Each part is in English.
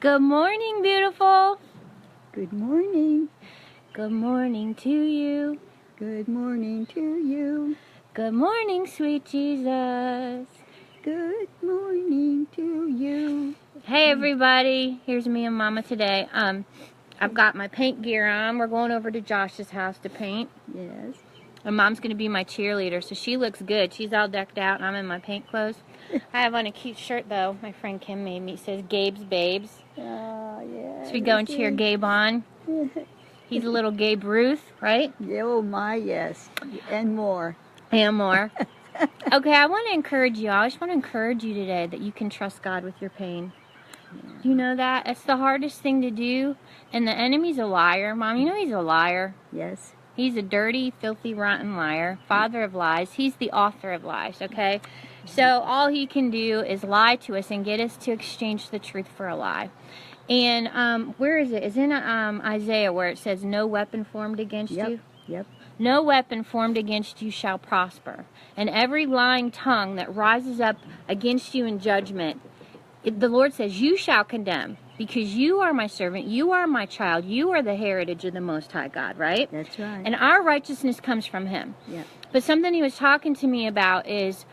Good morning, beautiful. Good morning. Good morning to you. Good morning to you. Good morning, sweet Jesus. Good morning to you. Hey, everybody. Here's me and Mama today. I've got my paint gear on. We're going over to Josh's house to paint. Yes. And Mom's going to be my cheerleader, so she looks good. She's all decked out, and I'm in my paint clothes. I have on a cute shirt, though. My friend Kim made me. It says Gabe's Babes. Oh, yeah. So we go and cheer Gabe on. He's a little Gabe Ruth, right? Oh, my, yes. And more. And more. Okay, I want to encourage you. I just want to encourage you today that you can trust God with your pain. Do you know that? It's the hardest thing to do. And the enemy's a liar. Mom, you know he's a liar. Yes. He's a dirty, filthy, rotten liar. Father of lies. He's the author of lies, okay? So all he can do is lie to us and get us to exchange the truth for a lie. And where is it? It's in Isaiah where it says, no weapon formed against you. Yep. No weapon formed against you shall prosper. And every lying tongue that rises up against you in judgment, the Lord says, you shall condemn. Because you are my servant, you are my child, you are the heritage of the Most High God, right? That's right. And our righteousness comes from Him. Yeah. But something He was talking to me about is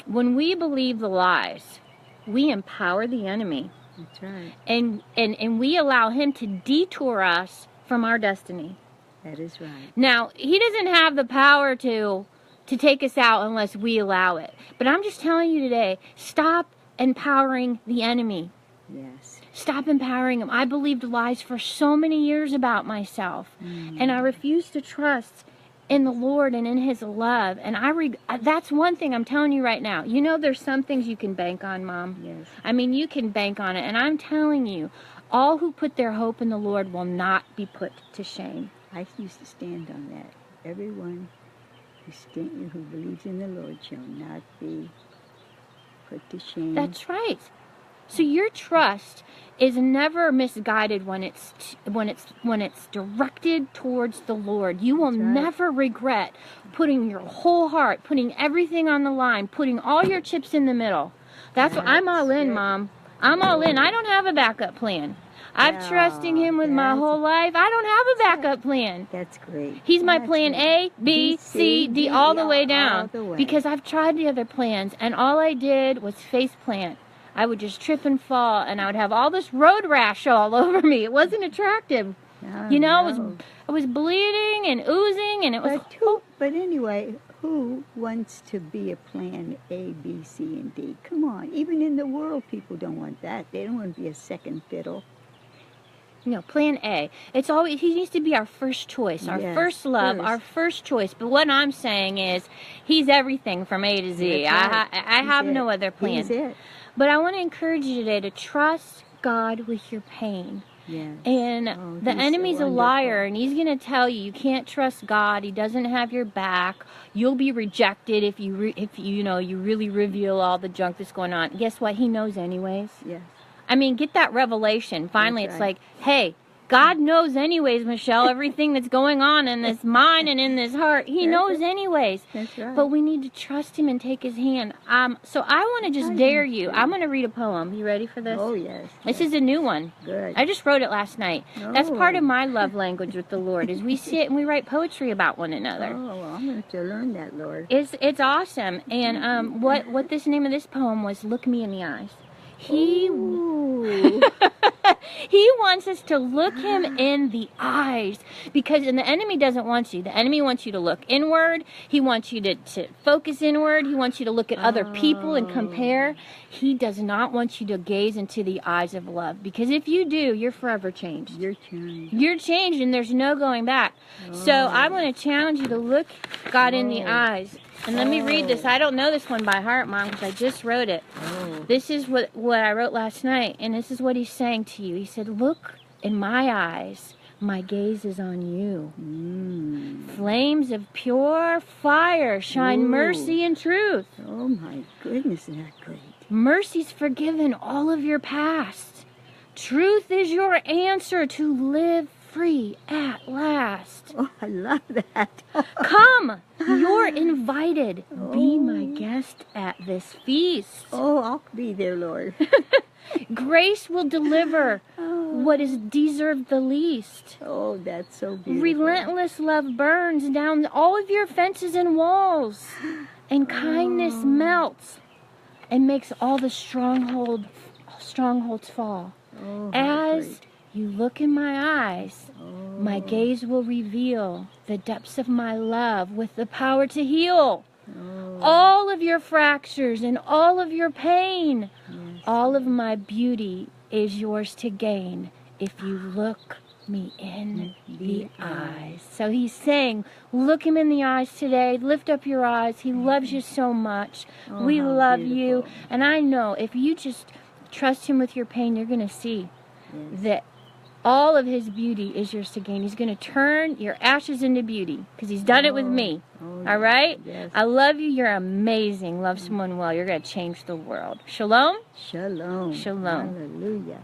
when we believe the lies, we empower the enemy. That's right. And we allow him to detour us from our destiny. That is right. Now, he doesn't have the power to take us out unless we allow it. But I'm just telling you today, stop empowering the enemy. Yes. Stop empowering him. I believed lies for so many years about myself. And I refused to trust in the Lord and in His love. And that's one thing I'm telling you right now. You know there's some things you can bank on, Mom. Yes. I mean, you can bank on it. And I'm telling you, all who put their hope in the Lord will not be put to shame. I used to stand on that. Everyone who believes in the Lord shall not be put to shame. That's right. So your trust is never misguided when it's directed towards the Lord. You will never regret putting your whole heart, putting everything on the line, putting all your chips in the middle. That's what I'm all in, Mom. I'm all in. I don't have a backup plan. I've trusting Him with my whole life. I don't have a backup plan. That's great. He's my plan A, B, C, D, all the way down. Because I've tried the other plans, and all I did was face plant. I would just trip and fall, and I would have all this road rash all over me. It wasn't attractive. You know, I was bleeding and oozing, and it was... But anyway, who wants to be a plan A, B, C, and D? Come on. Even in the world, people don't want that. They don't want to be a second fiddle. No, plan A. It's always, He needs to be our first choice, our first love, our first choice. But what I'm saying is, He's everything from A to Z. I have no other plan. He's it. But I want to encourage you today to trust God with your pain. Yes. And the enemy's a liar, and he's going to tell you can't trust God. He doesn't have your back. You'll be rejected if you really reveal all the junk that's going on. Guess what? He knows anyways. Yes. I mean, get that revelation. Finally, it's like, hey, God knows anyways, Michelle, everything that's going on in this mind and in this heart. He knows anyways. That's right. But we need to trust Him and take His hand. So I want to just dare you. I'm going to read a poem. You ready for this? Oh, yes. This is a new one. Good. I just wrote it last night. That's part of my love language with the Lord, is we sit and we write poetry about one another. Oh, well, I'm going to learn that, Lord. It's awesome. And what this name of this poem was, Look Me in the Eyes. He wants us to look Him in the eyes, and the enemy doesn't want you. The enemy wants you to look inward. He wants you to focus inward. He wants you to look at other people and compare. He does not want you to gaze into the eyes of love, because if you do, you're forever changed. You're changed. You're changed, and there's no going back. So I want to challenge you to look God in the eyes. And let me read this. I don't know this one by heart, Mom, because I just wrote it. This is what I wrote last night, and this is what He's saying to you. He said, look in my eyes. My gaze is on you. Flames of pure fire shine mercy and truth. Oh, my goodness, isn't that great? Mercy's forgiven all of your past. Truth is your answer to live free at last. Oh, I love that. Come, you're invited. Be my guest at this feast. Oh, I'll be there, Lord. Grace will deliver what is deserved the least. Oh, that's so beautiful. Relentless love burns down all of your fences and walls, and kindness melts and makes all the strongholds fall. Oh, how As great. you look in my eyes, my gaze will reveal the depths of my love with the power to heal all of your fractures and all of your pain. Yes. All of my beauty is yours to gain if you look me in the eyes. So he's saying, look him in the eyes today. Lift up your eyes. He loves you so much. We how love you. beautiful. And I know if you just trust him with your pain, you're going to see Yes. that all of his beauty is yours to gain. He's going to turn your ashes into beauty because he's done it with me. Oh, All right? yes. I love you. You're amazing. Love someone well. You're going to change the world. Shalom. Shalom. Shalom. Hallelujah.